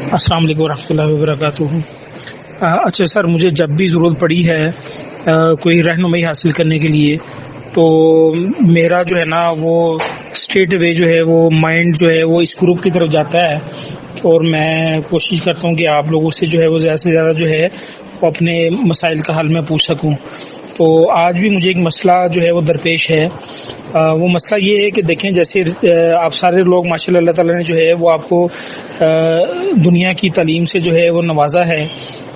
السلام علیکم ورحمۃ اللہ وبرکاتہ۔ اچھا سر، مجھے جب بھی ضرورت پڑی ہے کوئی رہنمائی حاصل کرنے کے لیے، تو میرا جو ہے نا وہ اسٹریٹ وے جو ہے وہ مائنڈ جو ہے وہ اس گروپ کی طرف جاتا ہے، اور میں کوشش کرتا ہوں کہ آپ لوگوں سے جو ہے وہ زیادہ سے زیادہ جو ہے وہ اپنے مسائل کا حل میں پوچھ سکوں۔ تو آج بھی مجھے ایک مسئلہ جو ہے وہ درپیش ہے۔ وہ مسئلہ یہ ہے کہ دیکھیں، جیسے آپ سارے لوگ ماشاءاللہ اللہ تعالیٰ نے جو ہے وہ آپ کو دنیا کی تعلیم سے جو ہے وہ نوازا ہے،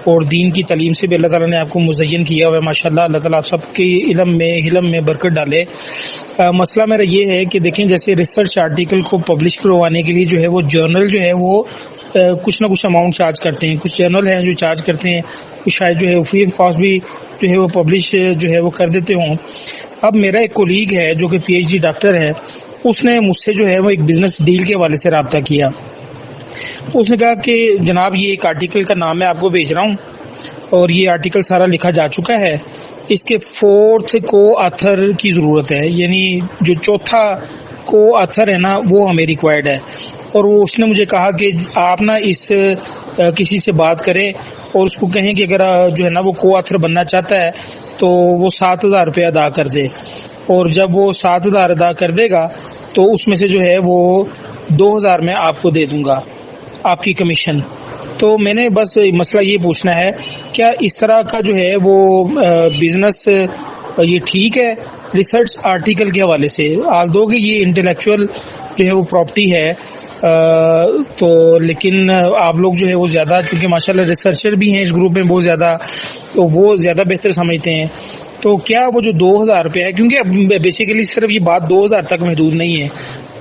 اور دین کی تعلیم سے بھی اللہ تعالیٰ نے آپ کو مزین کیا ہوا ہے ماشاءاللہ۔ اللہ تعالیٰ آپ سب کے علم میں برکت ڈالے۔ مسئلہ میرا یہ ہے کہ دیکھیں، جیسے ریسرچ آرٹیکل کو پبلش کروانے کے لیے جو ہے وہ جرنل جو ہے وہ کچھ نہ کچھ اماؤنٹ چارج کرتے ہیں۔ کچھ جرنل ہیں جو چارج کرتے ہیں، کچھ شاید جو ہے فری آف کاسٹ بھی جو ہے وہ پبلش جو ہے وہ کر دیتے ہوں۔ اب میرا ایک کولیگ ہے جو کہ پی ایچ ڈی ڈاکٹر ہے، اس نے مجھ سے جو ہے وہ ایک بزنس ڈیل کے حوالے سے رابطہ کیا۔ اس نے کہا کہ جناب، یہ ایک آرٹیکل کا نام میں آپ کو بھیج رہا ہوں، اور یہ آرٹیکل سارا لکھا جا چکا ہے، اس کے 4th کو آتھر کی ضرورت ہے، یعنی جو چوتھا کو آتھر ہے نا وہ ہمیں ریکوائرڈ ہے۔ اور وہ اس نے مجھے کہا کہ آپ نا اس کسی سے بات کریں اور اس کو کہیں کہ اگر جو ہے نا وہ کو آتھر بننا چاہتا ہے تو وہ 7,000 روپے ادا کر دے، اور جب وہ 7,000 ادا کر دے گا تو اس میں سے جو ہے وہ 2,000 میں آپ کو دے دوں گا، آپ کی کمیشن۔ تو میں نے بس مسئلہ یہ پوچھنا ہے، کیا اس طرح کا جو ہے وہ بزنس یہ ٹھیک ہے ریسرچ آرٹیکل کے حوالے سے؟ آل دو کہ یہ انٹلیکچوئل جو ہے وہ پراپرٹی ہے، تو لیکن آپ لوگ جو ہے وہ زیادہ، چونکہ ماشاءاللہ ریسرچر بھی ہیں اس گروپ میں بہت زیادہ، تو وہ زیادہ بہتر سمجھتے ہیں۔ تو کیا وہ جو 2,000 روپے ہے، کیونکہ بیسیکلی صرف یہ بات 2,000 تک محدود نہیں ہے،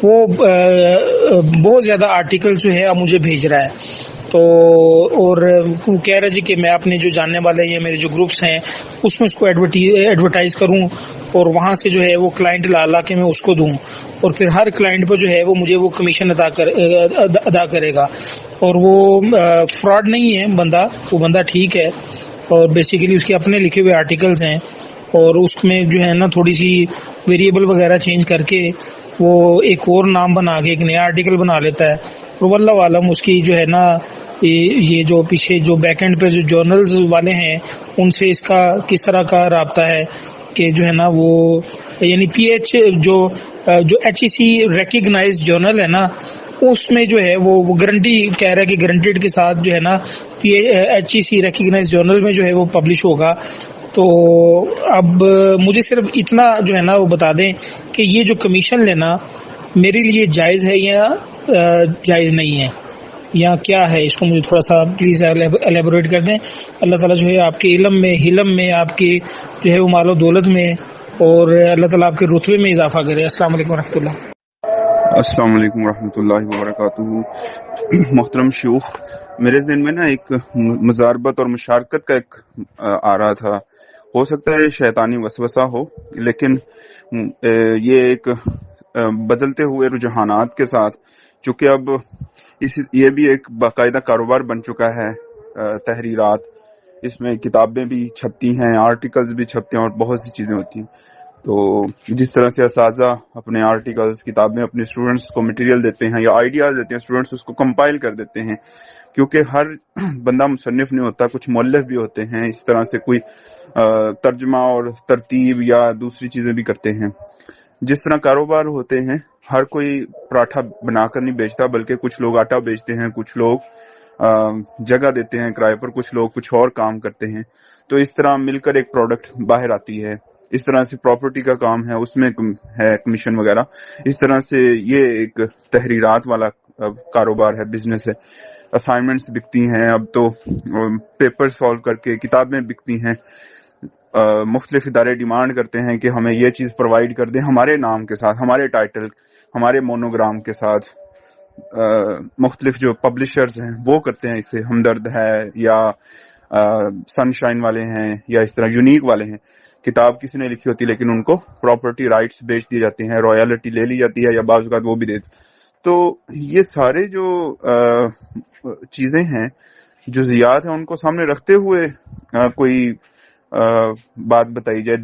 وہ بہت زیادہ آرٹیکل جو ہے اب مجھے بھیج رہا ہے، تو اور کہہ رہا جی کہ میں اپنے جو جاننے والے یا میرے جو گروپس ہیں اس میں اس کو ایڈورٹائز کروں، اور وہاں سے جو ہے وہ کلائنٹ لا کے میں اس کو دوں، اور پھر ہر کلائنٹ پر جو ہے وہ مجھے وہ کمیشن ادا کرے گا۔ اور وہ فراڈ نہیں ہے بندہ، وہ بندہ ٹھیک ہے، اور بیسیکلی اس کے اپنے لکھے ہوئے آرٹیکلز ہیں، اور اس میں جو ہے نا تھوڑی سی ویریبل وغیرہ چینج کر کے وہ ایک اور نام بنا کے ایک نیا آرٹیکل بنا لیتا ہے، اور واللہ عالم اس کی جو ہے نا یہ جو پیچھے جو بیک اینڈ پہ جو جرنلز والے ہیں ان سے اس کا کس طرح کا رابطہ ہے کہ جو ہے نا وہ یعنی پی ایچ جو ایچ ای سی ریکگنائز جرنل ہے نا، اس میں جو ہے وہ گارنٹی کہہ رہا ہے کہ گارنٹیڈ کے ساتھ جو ہے نا ایچ ای سی ریکگنائز جرنل میں جو ہے وہ پبلش ہوگا۔ تو اب مجھے صرف اتنا جو ہے نا وہ بتا دیں کہ یہ جو کمیشن لینا میرے لیے جائز ہے یا جائز نہیں ہے، یا کیا ہے؟ اس کو مجھے تھوڑا سا پلیز ایلیبوریٹ کر دیں۔ اللہ تعالیٰ جو ہے آپ کے علم میں، حلم میں، آپ کی جو ہے وہ مال و دولت میں، اور اللہ تعالیٰ آپ کے رتبے میں اضافہ کرے۔ السلام علیکم ورحمۃ اللہ۔ السلام علیکم ورحمۃ اللہ وبرکاتہ۔ محترم شیوخ، میرے ذہن میں نا ایک مزاربت اور مشارکت کا ایک آ رہا تھا، ہو سکتا ہے شیطانی وسوسہ ہو، لیکن یہ ایک بدلتے ہوئے رجحانات کے ساتھ، چونکہ اب یہ بھی ایک باقاعدہ کاروبار بن چکا ہے، تحریرات، اس میں کتابیں بھی چھپتی ہیں، آرٹیکلز بھی چھپتے ہیں، اور بہت سی چیزیں ہوتی ہیں۔ تو جس طرح سے اساتذہ اپنے آرٹیکلز، کتابیں اپنے اسٹوڈنٹس کو مٹیریل دیتے ہیں یا آئیڈیاز دیتے ہیں، اسٹوڈنٹس اس کو کمپائل کر دیتے ہیں، کیونکہ ہر بندہ مصنف نہیں ہوتا، کچھ مؤلف بھی ہوتے ہیں، اس طرح سے کوئی ترجمہ اور ترتیب یا دوسری چیزیں بھی کرتے ہیں۔ جس طرح کاروبار ہوتے ہیں، ہر کوئی پراٹھا بنا کر نہیں بیچتا، بلکہ کچھ لوگ آٹا بیچتے ہیں، کچھ لوگ جگہ دیتے ہیں کرائے پر، کچھ لوگ کچھ اور کام کرتے ہیں، تو اس طرح مل کر ایک پروڈکٹ باہر آتی ہے۔ اس طرح سے پراپرٹی کا کام ہے، اس میں ہے کمیشن وغیرہ، اس طرح سے یہ ایک تحریرات والا کاروبار ہے، بزنس ہے۔ اسائنمنٹس بکتی ہیں، اب تو پیپر سالو کر کے کتابیں بکتی ہیں، مختلف ادارے ڈیمانڈ کرتے ہیں کہ ہمیں یہ چیز پرووائڈ کر دیں ہمارے نام کے ساتھ، ہمارے ٹائٹل، ہمارے مونوگرام کے ساتھ۔ مختلف جو پبلشرز ہیں وہ کرتے ہیں اسے، ہمدرد ہے یا سن شائن والے ہیں یا اس طرح یونیک والے ہیں، کتاب کسی نے لکھی ہوتی ہے لیکن ان کو پراپرٹی رائٹس بیچ دی جاتی ہیں، رائلٹی لے لی جاتی ہے یا بعض اوقات وہ بھی دیتے۔ تو یہ سارے جو چیزیں ہیں، جزئیات ہیں، ان کو سامنے رکھتے ہوئے کوئی بات بتائی جائے،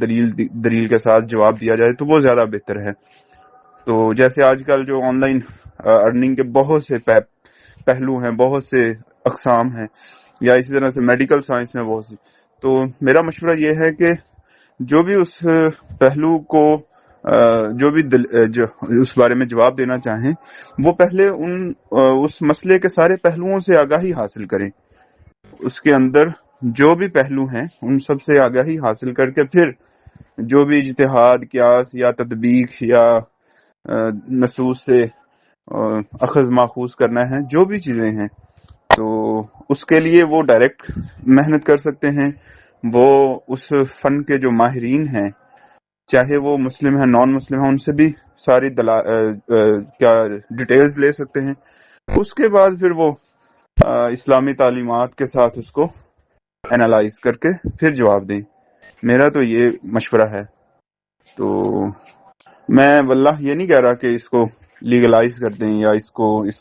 دلیل کے ساتھ جواب دیا جائے تو وہ زیادہ بہتر ہے۔ تو جیسے آج کل جو آن لائن ارننگ کے بہت سے پہلو ہیں، بہت سے اقسام ہیں، یا اسی طرح سے میڈیکل سائنس میں بہت سی. تو میرا مشورہ یہ ہے کہ جو بھی اس پہلو کو جو بھی جو اس بارے میں جواب دینا چاہیں، وہ پہلے اس مسئلے کے سارے پہلوؤں سے آگاہی حاصل کریں. اس کے اندر جو بھی پہلو ہیں ان سب سے آگاہی حاصل کر کے پھر جو بھی اجتہاد، قیاس یا تطبیق یا نصوص سے اخذ ماخوذ کرنا ہے، جو بھی چیزیں ہیں، تو اس کے لیے وہ ڈائریکٹ محنت کر سکتے ہیں. وہ اس فن کے جو ماہرین ہیں، چاہے وہ مسلم ہیں نان مسلم ہیں، ان سے بھی ساری کیا ڈیٹیلز لے سکتے ہیں. اس کے بعد پھر وہ اسلامی تعلیمات کے ساتھ اس کو اینالائز کر کے پھر جواب دیں. میرا تو یہ مشورہ ہے. تو میں واللہ یہ نہیں کہہ رہا کہ اس کو لیگلائز کر دیں یا اس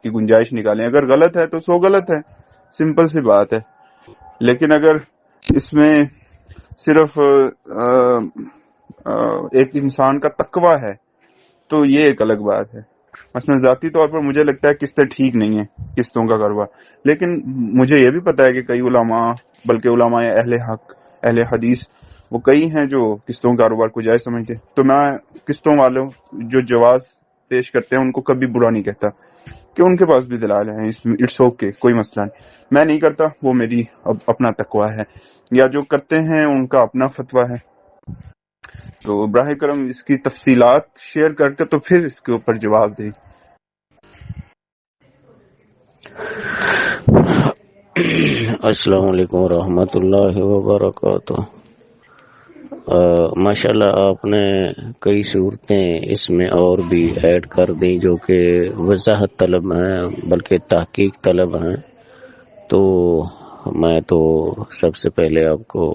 کی گنجائش نکالیں. اگر غلط ہے تو سو غلط ہے، سمپل سی بات ہے. لیکن اگر اس میں صرف ایک انسان کا تقویٰ ہے تو یہ ایک الگ بات ہے. مثلا ذاتی طور پر مجھے لگتا ہے قسطیں ٹھیک نہیں ہیں، قسطوں کا کاروبار. لیکن مجھے یہ بھی پتا ہے کہ کئی علماء، بلکہ علماء اہل حق، اہل حدیث، وہ کئی ہیں جو قسطوں کا کاروبار کو جائز سمجھتے. تو میں قسطوں والوں جو جواز پیش کرتے ہیں ان کو کبھی برا نہیں کہتا کہ ان کے پاس بھی دلال ہیں، اٹس اوکے، کوئی مسئلہ نہیں. میں نہیں کرتا، وہ میری اپنا تقویٰ ہے، یا جو کرتے ہیں ان کا اپنا فتویٰ ہے. تو براہ کرم اس کی تفصیلات شیئر کر کے تو پھر اس کے اوپر جواب دیں. السلام علیکم ورحمۃ اللہ وبرکاتہ. ماشاءاللہ آپ نے کئی صورتیں اس میں اور بھی ایڈ کر دیں جو کہ وضاحت طلب ہیں، بلکہ تحقیق طلب ہیں. تو میں تو سب سے پہلے آپ کو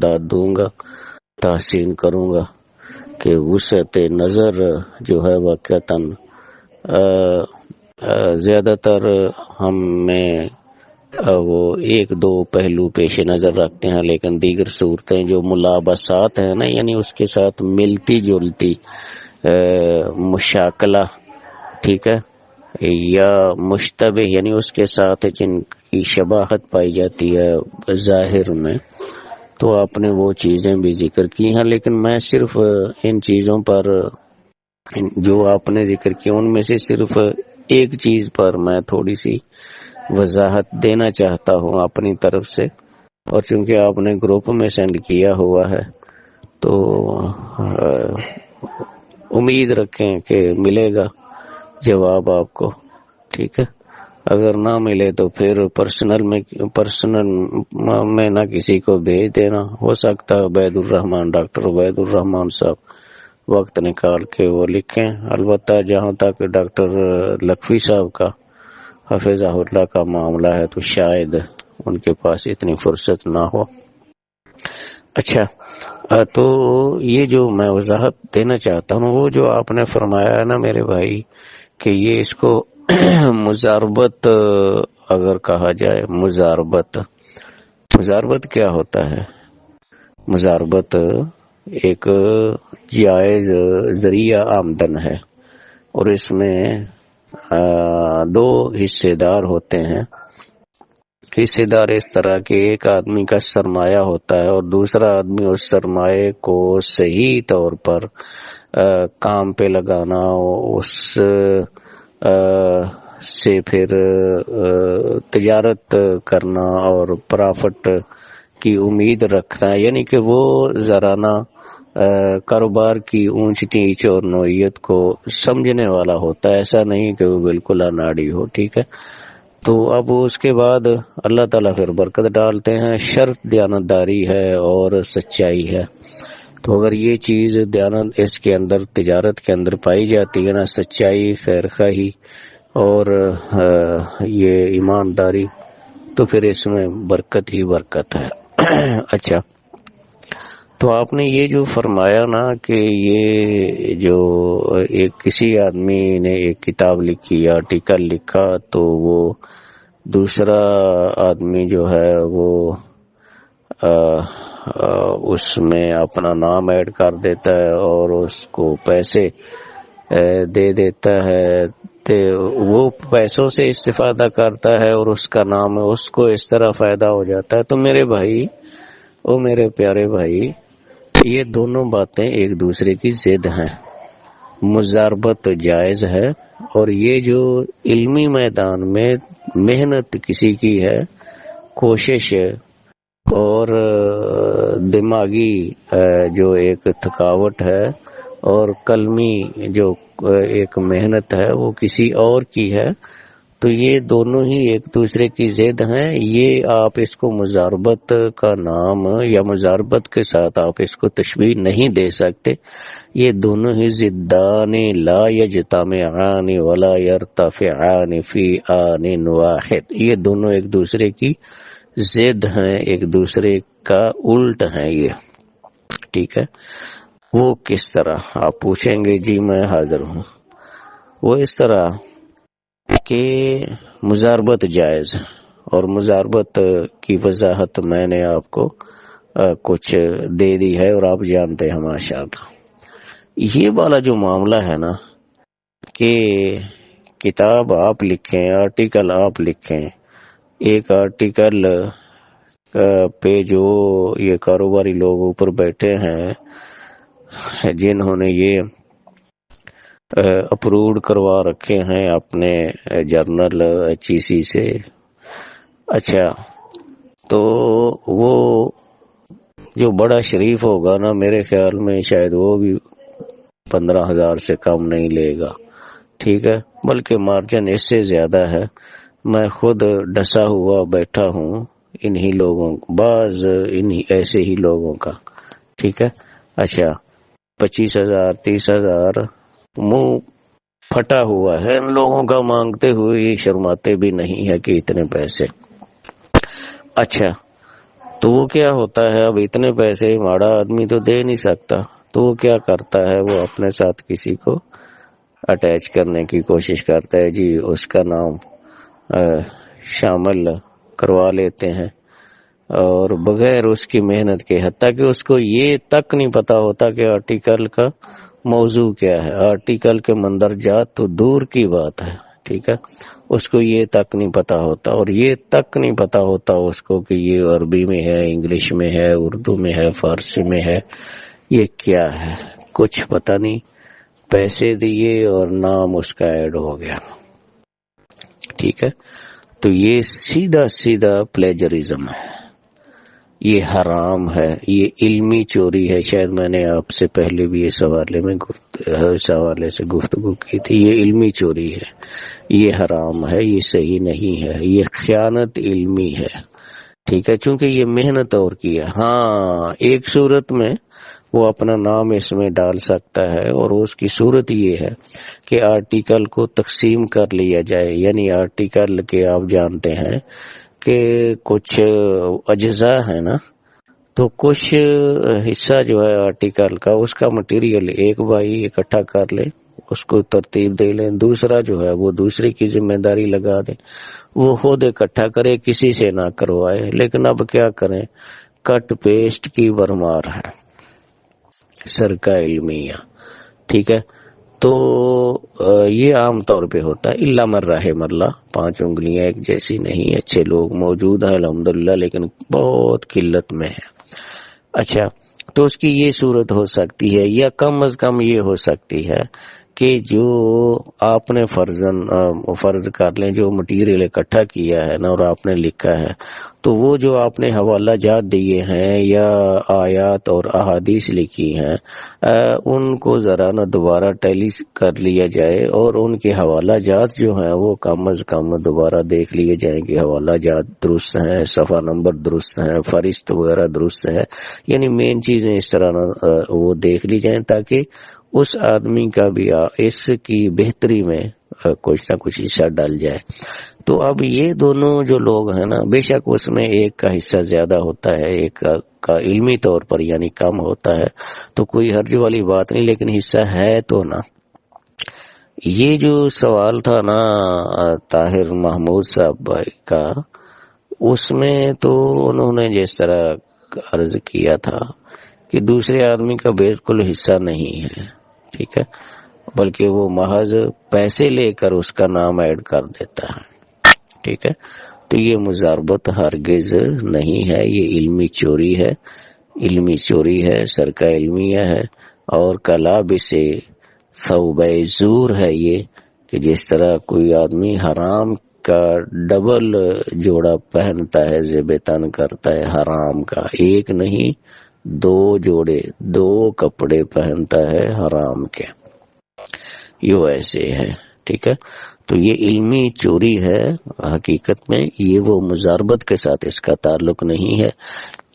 داد دوں گا، تحسین کروں گا کہ وسعت نظر جو ہے واقعتاً زیادہ تر ہم میں وہ ایک دو پہلو پیش نظر رکھتے ہیں، لیکن دیگر صورتیں جو ملابسات ہیں نا، یعنی اس کے ساتھ ملتی جلتی مشاکلہ، ٹھیک ہے، یا مشتبہ، یعنی اس کے ساتھ جن کی شباہت پائی جاتی ہے ظاہر میں، تو آپ نے وہ چیزیں بھی ذکر کی ہیں. لیکن میں صرف ان چیزوں پر جو آپ نے ذکر کی ان میں سے صرف ایک چیز پر میں تھوڑی سی وضاحت دینا چاہتا ہوں اپنی طرف سے، اور چونکہ آپ نے گروپ میں سینڈ کیا ہوا ہے تو امید رکھیں کہ ملے گا جواب آپ کو، ٹھیک ہے. اگر نہ ملے تو پھر پرسنل میں نہ کسی کو بھیج دینا. ہو سکتا ہے عبید الرحمان، ڈاکٹر عبید الرحمان صاحب وقت نکال کے وہ لکھیں. البتہ جہاں تک ڈاکٹر لکھوی صاحب کا حفظہ اللہ کا معاملہ ہے تو شاید ان کے پاس اتنی فرصت نہ ہو. اچھا، تو یہ جو میں وضاحت دینا چاہتا ہوں، وہ جو آپ نے فرمایا ہے نا میرے بھائی کہ یہ اس کو مزاربت اگر کہا جائے، مزاربت کیا ہوتا ہے؟ مزاربت ایک جائز ذریعہ آمدن ہے، اور اس میں دو حصے دار ہوتے ہیں. حصے دار اس طرح کہ ایک آدمی کا سرمایہ ہوتا ہے اور دوسرا آدمی اس سرمایہ کو صحیح طور پر کام پہ لگانا، اس سے پھر تجارت کرنا اور پرافٹ کی امید رکھنا، یعنی کہ وہ زرانہ کاروبار کی اونچ نیچ اور نوعیت کو سمجھنے والا ہوتا ہے. ایسا نہیں کہ وہ بالکل اناڑی ہو، ٹھیک ہے. تو اب اس کے بعد اللہ تعالیٰ پھر برکت ڈالتے ہیں. شرط دیانتداری ہے اور سچائی ہے. تو اگر یہ چیز دیانت اس کے اندر تجارت کے اندر پائی جاتی ہے نا، سچائی، خیر خواہی اور یہ ایمانداری، تو پھر اس میں برکت ہی برکت ہے. اچھا، تو آپ نے یہ جو فرمایا نا کہ یہ جو ایک کسی آدمی نے ایک کتاب لکھی یا آرٹیکل لکھا تو وہ دوسرا آدمی جو ہے وہ اس میں اپنا نام ایڈ کر دیتا ہے اور اس کو پیسے دے دیتا ہے تو وہ پیسوں سے استفادہ کرتا ہے اور اس کا نام اس کو اس طرح فائدہ ہو جاتا ہے. تو میرے بھائی، او میرے پیارے بھائی، یہ دونوں باتیں ایک دوسرے کی ضد ہیں. مضاربت جائز ہے، اور یہ جو علمی میدان میں محنت کسی کی ہے، کوشش اور دماغی جو ایک تھکاوٹ ہے اور قلمی جو ایک محنت ہے وہ کسی اور کی ہے، تو یہ دونوں ہی ایک دوسرے کی ضد ہیں. یہ آپ اس کو مضاربت کا نام یا مضاربت کے ساتھ آپ اس کو تشبیہ نہیں دے سکتے. یہ دونوں ہی ضدان لا یجتمعان ولا یرتفعان فی آن واحد. یہ دونوں ایک دوسرے کی ضد ہیں، ایک دوسرے کا الٹ ہیں یہ. ٹھیک ہے، وہ کس طرح آپ پوچھیں گے؟ جی میں حاضر ہوں. وہ اس طرح کہ مضاربت جائز، اور مضاربت کی وضاحت میں نے آپ کو کچھ دے دی ہے اور آپ جانتے ہیں ماشاءاللہ. یہ والا جو معاملہ ہے نا کہ کتاب آپ لکھیں، آرٹیکل آپ لکھیں، ایک آرٹیکل پہ جو یہ کاروباری لوگ اوپر بیٹھے ہیں جنہوں نے یہ اپروڈ کروا رکھے ہیں اپنے جرنل HEC سے، اچھا تو وہ جو بڑا شریف ہوگا نا، میرے خیال میں شاید وہ بھی 15,000 سے کم نہیں لے گا. ٹھیک ہے، بلکہ مارجن اس سے زیادہ ہے. میں خود ڈسا ہوا بیٹھا ہوں انہی لوگوں، بعض انہی ایسے ہی لوگوں کا. ٹھیک ہے، اچھا 25,000 30,000 منہ پھٹا ہوا ہے ان لوگوں کا، مانگتے ہوئے شرماتے بھی نہیں ہے کہ اتنے پیسے. اچھا تو وہ کیا ہوتا ہے، اب اتنے پیسے ماڑا آدمی تو دے نہیں سکتا، تو وہ کیا کرتا ہے، وہ اپنے ساتھ کسی کو اٹیچ کرنے کی کوشش کرتا ہے. جی اس کا نام شامل کروا لیتے ہیں، اور بغیر اس کی محنت کے، حتیٰ کہ اس کو یہ تک نہیں پتا ہوتا کہ آرٹیکل کا موضوع کیا ہے. آرٹیکل کے مندرجات تو دور کی بات ہے. ٹھیک ہے، اس کو یہ تک نہیں پتا ہوتا، اور یہ تک نہیں پتا ہوتا اس کو کہ یہ عربی میں ہے، انگلش میں ہے، اردو میں ہے، فارسی میں ہے، یہ کیا ہے، کچھ پتہ نہیں. پیسے دیے اور نام اس کا ایڈ ہو گیا. ٹھیک ہے، تو یہ سیدھا سیدھا پلیجرزم ہے، یہ حرام ہے، یہ علمی چوری ہے. شاید میں نے آپ سے پہلے بھی اس حوالے سے گفتگو کی تھی. یہ علمی چوری ہے، یہ حرام ہے، یہ صحیح نہیں ہے، یہ خیانت علمی ہے. ٹھیک ہے، چونکہ یہ محنت اور کی ہے. ہاں ایک صورت میں وہ اپنا نام اس میں ڈال سکتا ہے، اور اس کی صورت یہ ہے کہ آرٹیکل کو تقسیم کر لیا جائے. یعنی آرٹیکل کے آپ جانتے ہیں کہ کچھ اجزاء ہے نا، تو کچھ حصہ جو ہے آرٹیکل کا، اس کا مٹیریل ایک بھائی اکٹھا کر لے، اس کو ترتیب دے لیں، دوسرا جو ہے وہ دوسرے کی ذمہ داری لگا دے، وہ خود اکٹھا کرے، کسی سے نہ کروائے. لیکن اب کیا کریں، کٹ پیسٹ کی برمار ہے سرکہ علمیہ. ٹھیک ہے، تو یہ عام طور پہ ہوتا ہے، الا من رحم اللہ. 5 انگلیاں ایک جیسی نہیں. اچھے لوگ موجود ہیں الحمدللہ، لیکن بہت قلت میں ہے. اچھا تو اس کی یہ صورت ہو سکتی ہے، یا کم از کم یہ ہو سکتی ہے کہ جو آپ نے فرض کر لیں جو مٹیریل اکٹھا کیا ہے نا اور آپ نے لکھا ہے، تو وہ جو آپ نے حوالہ جات دیے ہیں یا آیات اور احادیث لکھی ہیں، ان کو ذرا نا دوبارہ ٹیلی کر لیا جائے، اور ان کے حوالہ جات جو ہیں وہ کم از کم دوبارہ دیکھ لیے جائیں کہ حوالہ جات درست ہیں، صفحہ نمبر درست ہیں، فہرست وغیرہ درست ہے. یعنی مین چیزیں اس طرح وہ دیکھ لی جائیں تاکہ اس آدمی کا بھی اس کی بہتری میں کچھ نہ کچھ حصہ ڈال جائے. تو اب یہ دونوں جو لوگ ہیں نا، بے شک اس میں ایک کا حصہ زیادہ ہوتا ہے، ایک کا علمی طور پر یعنی کم ہوتا ہے، تو کوئی حرج والی بات نہیں، لیکن حصہ ہے تو نا. یہ جو سوال تھا نا طاہر محمود صاحب بھائی کا، اس میں تو انہوں نے جس طرح عرض کیا تھا کہ دوسرے آدمی کا بالکل حصہ نہیں ہے. ٹھیک ہے، بلکہ وہ محض پیسے لے کر اس کا نام ایڈ کر دیتا ہے. ٹھیک ہے، تو یہ مزاربت ہرگز نہیں ہے، یہ علمی چوری ہے، علمی چوری ہے، سرقہ علمیہ ہے، اور کلابس ثوب زور ہے یہ، کہ جس طرح کوئی آدمی حرام کا ڈبل جوڑا پہنتا ہے، زیب تن کرتا ہے حرام کا، ایک نہیں 2 جوڑے، 2 کپڑے پہنتا ہے حرام کے، یہ ایسے ہے. ٹھیک ہے، تو یہ علمی چوری ہے. حقیقت میں یہ وہ مزاربت کے ساتھ اس کا تعلق نہیں ہے.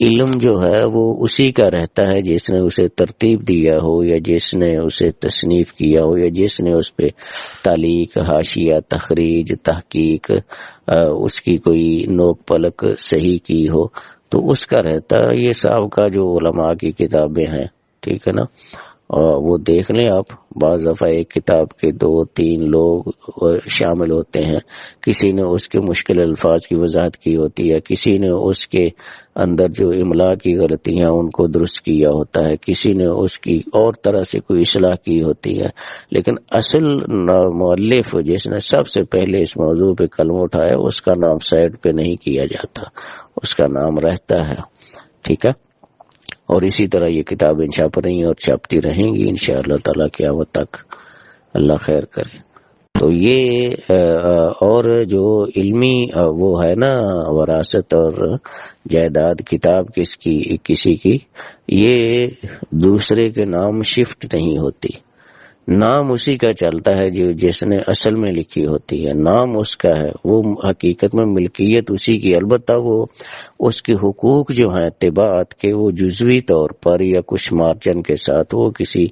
علم جو ہے وہ اسی کا رہتا ہے جس نے اسے ترتیب دیا ہو، یا جس نے اسے تصنیف کیا ہو، یا جس نے اس پہ تعلیق، حاشیہ، تخریج، تحقیق، اس کی کوئی نوک پلک صحیح کی ہو، تو اس کا رہتا ہے. یہ سابقہ جو علماء کی کتابیں ہیں، ٹھیک ہے نا، وہ دیکھ لیں آپ. بعض دفعہ ایک کتاب کے 2-3 لوگ شامل ہوتے ہیں، کسی نے اس کے مشکل الفاظ کی وضاحت کی ہوتی ہے، کسی نے اس کے اندر جو املا کی غلطیاں ان کو درست کیا ہوتا ہے، کسی نے اس کی اور طرح سے کوئی اصلاح کی ہوتی ہے، لیکن اصل مؤلف جس نے سب سے پہلے اس موضوع پہ قلم اٹھایا اس کا نام سائڈ پہ نہیں کیا جاتا، اس کا نام رہتا ہے. ٹھیک ہے، اور اسی طرح یہ کتابیں چھپ رہی ہیں اور چھپتی رہیں گی انشاءاللہ تعالیٰ قیامت تک. اللہ خیر کرے. تو یہ اور جو علمی وہ ہے نا وراثت اور جائیداد، کتاب کسی کی، یہ دوسرے کے نام شفٹ نہیں ہوتی، نام اسی کا چلتا ہے جو جس نے اصل میں لکھی ہوتی ہے، نام اس کا ہے، وہ حقیقت میں ملکیت اسی کی. البتہ وہ اس کے حقوق جو ہیں طباعت کے، وہ جزوی طور پر یا کچھ مارجن کے ساتھ وہ کسی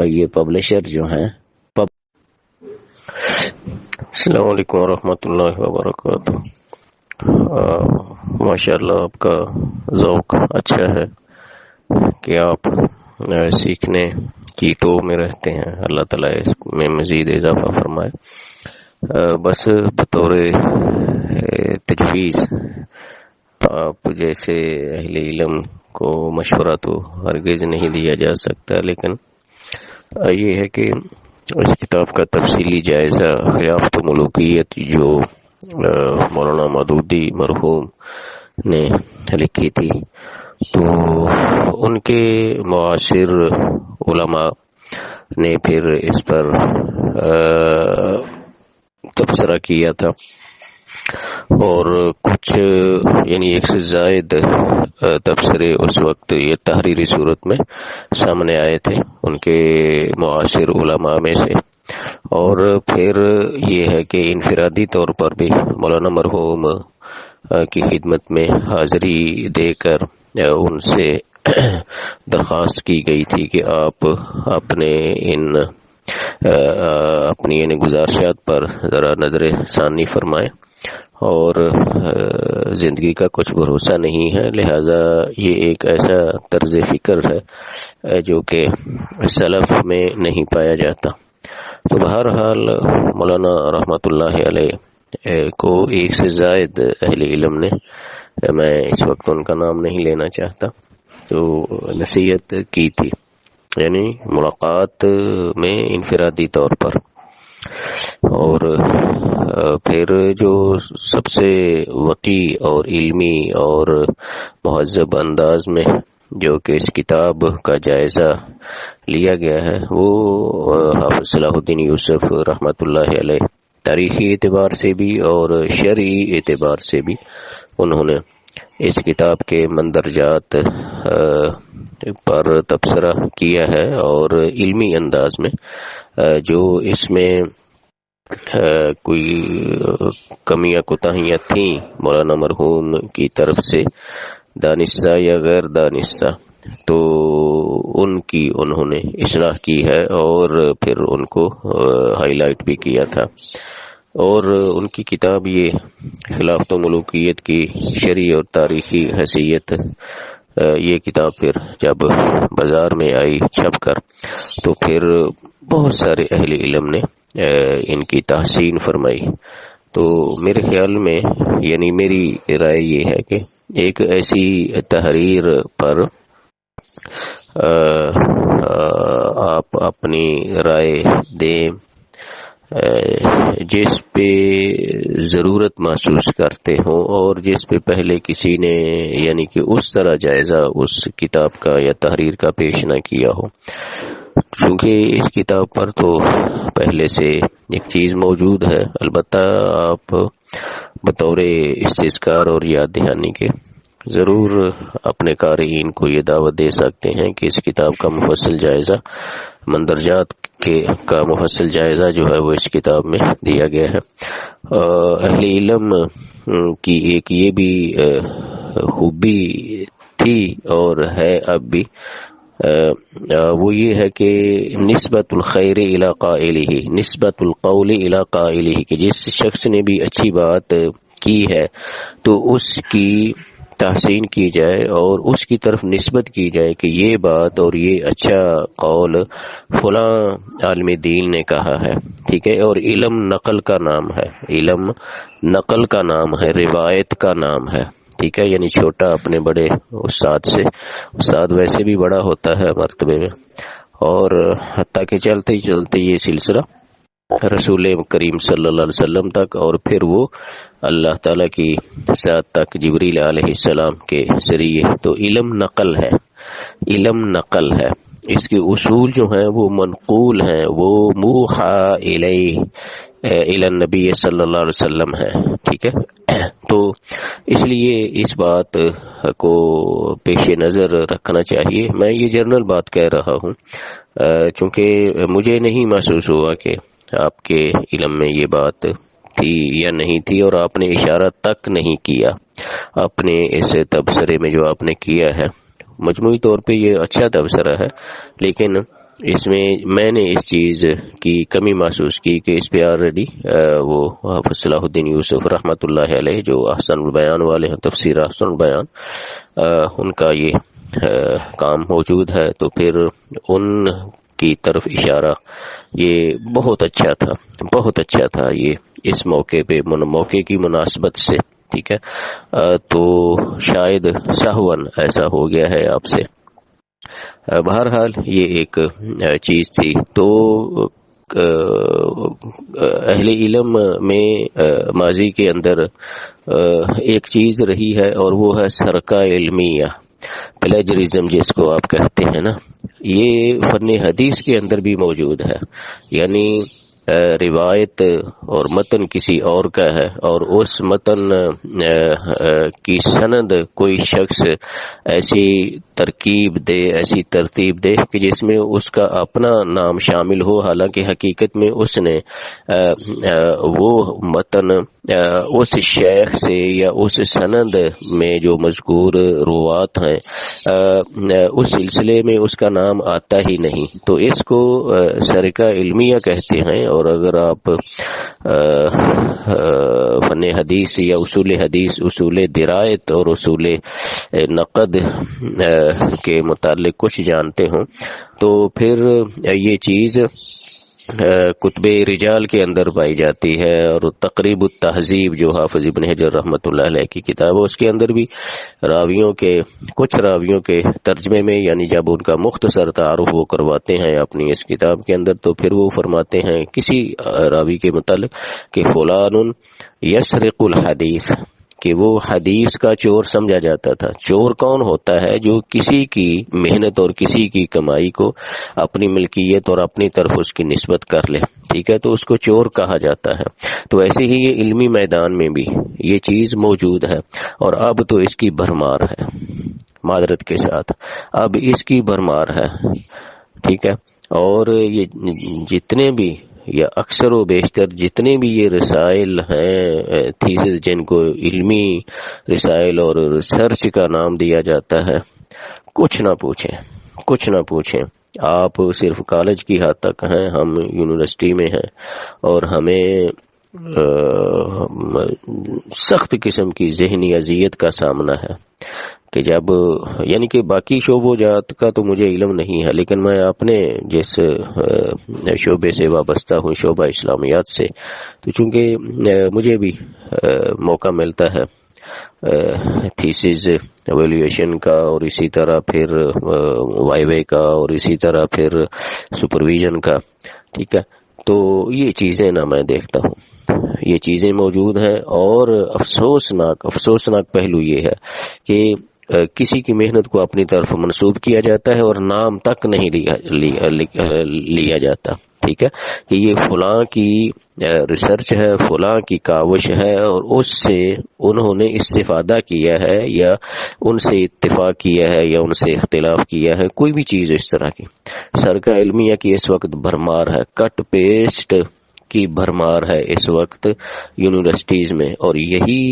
یہ پبلشر جو ہیں. السلام علیکم ورحمۃ اللہ وبرکاتہ. ماشاءاللہ آپ کا ذوق اچھا ہے کہ آپ سیکھنے کی ٹو میں رہتے ہیں. اللہ تعالیٰ اس میں مزید اضافہ فرمائے. بس بطور تجویز آپ جیسے اہل علم کو مشورہ تو ہرگز نہیں دیا جا سکتا، لیکن یہ ہے کہ اس کتاب کا تفصیلی جائزہ خیافت و ملوکیت جو مولانا مودودی مرحوم نے لکھی تھی، تو ان کے معاصر علماء نے پھر اس پر تبصرہ کیا تھا، اور کچھ یعنی 1 سے زائد تبصرے اس وقت یہ تحریری صورت میں سامنے آئے تھے ان کے معاصر علماء میں سے. اور پھر یہ ہے کہ انفرادی طور پر بھی مولانا مرحوم کی خدمت میں حاضری دے کر ان سے درخواست کی گئی تھی کہ آپ اپنے اپنی گزارشات پر ذرا نظر ثانی فرمائیں، اور زندگی کا کچھ بھروسہ نہیں ہے، لہذا یہ ایک ایسا طرز فکر ہے جو کہ سلف میں نہیں پایا جاتا. تو بہرحال مولانا رحمت اللہ علیہ کو 1 سے زائد اہل علم نے، میں اس وقت ان کا نام نہیں لینا چاہتا، تو نصیحت کی تھی، یعنی ملاقات میں انفرادی طور پر. اور پھر جو سب سے وقی اور علمی اور مہذب انداز میں جو کہ اس کتاب کا جائزہ لیا گیا ہے، وہ حافظ صلاح الدین یوسف رحمۃ اللہ علیہ تاریخی اعتبار سے بھی اور شرعی اعتبار سے بھی انہوں نے اس کتاب کے مندرجات پر تبصرہ کیا ہے، اور علمی انداز میں جو اس میں کوئی کمیاں کوتاہیاں تھیں مولانا مرحوم کی طرف سے، دانستہ یا غیر دانستہ، تو ان کی انہوں نے اصلاح کی ہے اور پھر ان کو ہائی لائٹ بھی کیا تھا. اور ان کی کتاب یہ خلافت و ملوکیت کی شرعی اور تاریخی حیثیت، یہ کتاب پھر جب بازار میں آئی چھپ کر، تو پھر بہت سارے اہل علم نے ان کی تحسین فرمائی. تو میرے خیال میں، یعنی میری رائے یہ ہے کہ ایک ایسی تحریر پر آپ اپنی رائے دیں جس پہ ضرورت محسوس کرتے ہوں اور جس پہ پہلے کسی نے یعنی کہ اس طرح جائزہ اس کتاب کا یا تحریر کا پیش نہ کیا ہو، چونکہ اس کتاب پر تو پہلے سے ایک چیز موجود ہے۔ البتہ آپ بطور استذکار اور یاد دہانی کے ضرور اپنے قارئین کو یہ دعوت دے سکتے ہیں کہ اس کتاب کا مفصل جائزہ، مندرجات کا مفصل جائزہ جو ہے وہ اس کتاب میں دیا گیا ہے۔ اہل علم کی ایک یہ بھی خوبی تھی اور ہے اب بھی، وہ یہ ہے کہ نسبت الخیر الی قائلہ، نسبت القول الی قائلہ، کہ جس شخص نے بھی اچھی بات کی ہے تو اس کی تحسین کی جائے اور اس کی طرف نسبت کی جائے کہ یہ بات اور یہ اچھا قول فلاں عالم دین نے کہا ہے، ٹھیک ہے۔ اور علم نقل کا نام ہے، علم نقل کا نام ہے، روایت کا نام ہے، ٹھیک ہے۔ یعنی چھوٹا اپنے بڑے استاد سے، استاد ویسے بھی بڑا ہوتا ہے مرتبے میں، اور حتیٰ کہ چلتے چلتے یہ سلسلہ رسول کریم صلی اللہ علیہ وسلم تک، اور پھر وہ اللہ تعالیٰ کی ذات تک جبریل علیہ السلام کے ذریعے۔ تو علم نقل ہے، علم نقل ہے، اس کے اصول جو ہیں وہ منقول ہیں، وہ موحى الی النبی صلی اللہ علیہ وسلم ہے، ٹھیک ہے۔ تو اس لیے اس بات کو پیش نظر رکھنا چاہیے۔ میں یہ جنرل بات کہہ رہا ہوں چونکہ مجھے نہیں محسوس ہوا کہ آپ کے علم میں یہ بات تھی یا نہیں تھی، اور آپ نے اشارہ تک نہیں کیا اپنے اس تبصرے میں جو آپ نے کیا ہے۔ مجموعی طور پہ یہ اچھا تبصرہ ہے، لیکن اس میں نے اس چیز کی کمی محسوس کی کہ اس پہ آلریڈی وہ حافظ صلاح الدین یوسف رحمۃ اللہ علیہ جو احسن البیان والے ہیں، تفسیر احسن البیان، ان کا یہ کام موجود ہے، تو پھر ان کی طرف اشارہ یہ بہت اچھا تھا، بہت اچھا تھا یہ اس موقع پہ، موقع کی مناسبت سے، ٹھیک ہے۔ تو شاید سہون ایسا ہو گیا ہے آپ سے، بہرحال یہ ایک چیز تھی۔ تو اہل علم میں ماضی کے اندر ایک چیز رہی ہے اور وہ ہے سرقہ علمیہ، پلیجرزم جس کو آپ کہتے ہیں نا، یہ فن حدیث کے اندر بھی موجود ہے۔ یعنی روایت اور متن کسی اور کا ہے، اور اس متن کی سند کوئی شخص ایسی ترکیب دے، ایسی ترتیب دے کہ جس میں اس کا اپنا نام شامل ہو، حالانکہ حقیقت میں اس نے وہ متن اس شیخ سے یا اس سند میں جو مذکور روات ہیں اس سلسلے میں اس کا نام آتا ہی نہیں، تو اس کو سرقہ علمیہ کہتے ہیں۔ اور اگر آپ فن حدیث یا اصول حدیث، اصول درایت اور اصول نقد کے متعلق کچھ جانتے ہوں تو پھر یہ چیز کتب رجال کے اندر پائی جاتی ہے، اور تقریب التہذیب جو حافظ ابن حجر رحمۃ اللہ علیہ کی کتاب ہے، اس کے اندر بھی کچھ راویوں کے ترجمے میں، یعنی جب ان کا مختصر تعارف وہ کرواتے ہیں اپنی اس کتاب کے اندر، تو پھر وہ فرماتے ہیں کسی راوی کے متعلق کہ فلان یسرق الحدیث، کہ وہ حدیث کا چور سمجھا جاتا تھا۔ چور کون ہوتا ہے؟ جو کسی کی محنت اور کسی کی کمائی کو اپنی ملکیت اور اپنی طرف اس کی نسبت کر لے، ٹھیک ہے، تو اس کو چور کہا جاتا ہے۔ تو ایسے ہی یہ علمی میدان میں بھی یہ چیز موجود ہے، اور اب تو اس کی بھرمار ہے، معذرت کے ساتھ اب اس کی بھرمار ہے، ٹھیک ہے۔ اور یہ جتنے بھی یا اکثر و بیشتر جتنے بھی یہ رسائل ہیں، تھیسز جن کو علمی رسائل اور ریسرچ کا نام دیا جاتا ہے، کچھ نہ پوچھیں، آپ صرف کالج کی حد تک ہیں، ہم یونیورسٹی میں ہیں، اور ہمیں سخت قسم کی ذہنی اذیت کا سامنا ہے کہ جب، یعنی کہ باقی شعبوں جات کا تو مجھے علم نہیں ہے، لیکن میں اپنے جس شعبے سے وابستہ ہوں، شعبہ اسلامیات سے، تو چونکہ مجھے بھی موقع ملتا ہے تھیسز ایویلیویشن کا، اور اسی طرح پھر وائوے کا، اور اسی طرح پھر سپرویژن کا. ٹھیک ہے، تو یہ چیزیں نا میں دیکھتا ہوں، یہ چیزیں موجود ہیں. اور افسوسناک پہلو یہ ہے کہ کسی کی محنت کو اپنی طرف منسوب کیا جاتا ہے اور نام تک نہیں لیا جاتا. ٹھیک ہے، کہ یہ فلاں کی ریسرچ ہے، فلاں کی کاوش ہے، اور اس سے انہوں نے استفادہ کیا ہے، یا ان سے اتفاق کیا ہے، یا ان سے اختلاف کیا ہے، کوئی بھی چیز اس طرح کی. سرکہ علمیہ کی اس وقت بھرمار ہے، کٹ پیسٹ کی بھرمار ہے اس وقت یونیورسٹیز میں. اور یہی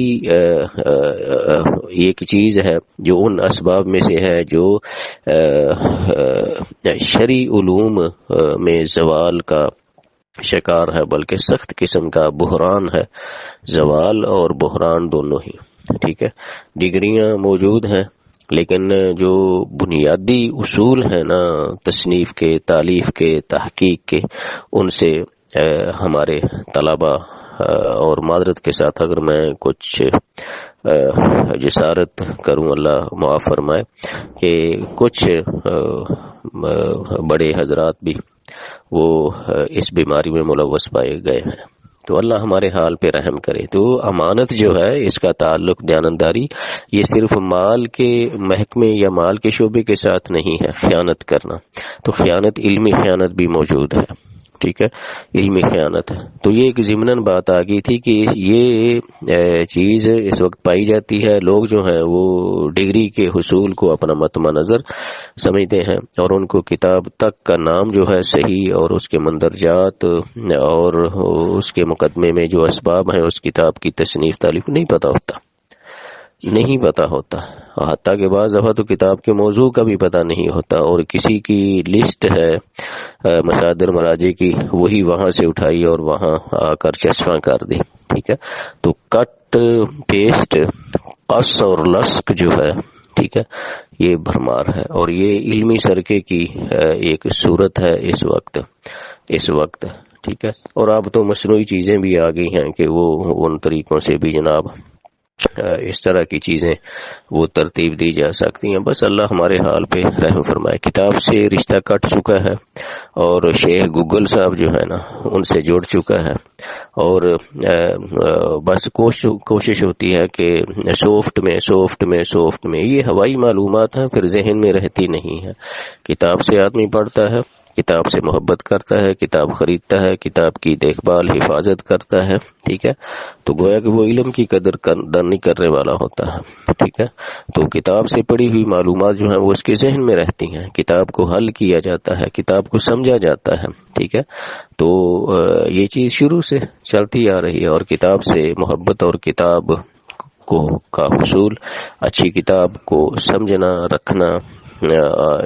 ایک چیز ہے جو ان اسباب میں سے ہے جو شرعی علوم میں زوال کا شکار ہے، بلکہ سخت قسم کا بحران ہے. زوال اور بحران دونوں ہی. ٹھیک ہے، ڈگریاں موجود ہیں، لیکن جو بنیادی اصول ہیں نا تصنیف کے، تالیف کے، تحقیق کے، ان سے ہمارے طلبہ، اور معذرت کے ساتھ اگر میں کچھ جسارت کروں، اللہ معاف فرمائے، کہ کچھ بڑے حضرات بھی وہ اس بیماری میں ملوث پائے گئے ہیں. تو اللہ ہمارے حال پہ رحم کرے. تو امانت جو ہے، اس کا تعلق دیانتداری یہ صرف مال کے محکمے یا مال کے شعبے کے ساتھ نہیں ہے. خیانت کرنا، تو خیانت، علمی خیانت بھی موجود ہے. ٹھیک ہے، علمی خیانت ہے. تو یہ ایک ضمناً بات آ گئی تھی کہ یہ چیز اس وقت پائی جاتی ہے. لوگ جو ہیں وہ ڈگری کے حصول کو اپنا متمع نظر سمجھتے ہیں، اور ان کو کتاب تک کا نام جو ہے صحیح، اور اس کے مندرجات اور اس کے مقدمے میں جو اسباب ہیں اس کتاب کی تصنیف تالیف نہیں پتا ہوتا. حتیٰ کہ بعض دفعہ تو کتاب کے موضوع کا بھی پتہ نہیں ہوتا، اور کسی کی لسٹ ہے مصادر مراجع کی، وہی وہاں سے اٹھائی اور وہاں آ کر چسپاں کر دی. ٹھیک ہے، تو کٹ پیسٹ، قص اور لصق جو ہے، ٹھیک ہے، یہ بھرمار ہے. اور یہ علمی سرکے کی ایک صورت ہے اس وقت. ٹھیک ہے، اور اب تو مصنوعی چیزیں بھی آ گئی ہیں کہ وہ ان طریقوں سے بھی جناب اس طرح کی چیزیں وہ ترتیب دی جا سکتی ہیں. بس اللہ ہمارے حال پہ رحم فرمائے. کتاب سے رشتہ کٹ چکا ہے، اور شیخ گوگل صاحب جو ہے نا ان سے جڑ چکا ہے. اور بس کوشش ہوتی ہے کہ سافٹ میں یہ ہوائی معلومات ہیں، پھر ذہن میں رہتی نہیں ہے. کتاب سے آدمی پڑھتا ہے، کتاب سے محبت کرتا ہے، کتاب خریدتا ہے، کتاب کی دیکھ بھال حفاظت کرتا ہے. ٹھیک ہے، تو گویا کہ وہ علم کی قدر نہیں کرنے والا ہوتا ہے. ٹھیک ہے، تو کتاب سے پڑھی ہوئی معلومات جو ہیں وہ اس کے ذہن میں رہتی ہیں، کتاب کو حل کیا جاتا ہے، کتاب کو سمجھا جاتا ہے. ٹھیک ہے، تو یہ چیز شروع سے چلتی آ رہی ہے. اور کتاب سے محبت اور کتاب کا حصول، اچھی کتاب کو سمجھنا، رکھنا،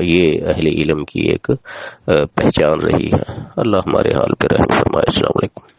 یہ اہل علم کی ایک پہچان رہی ہے. اللہ ہمارے حال پہ رحم فرمائے. السلام علیکم.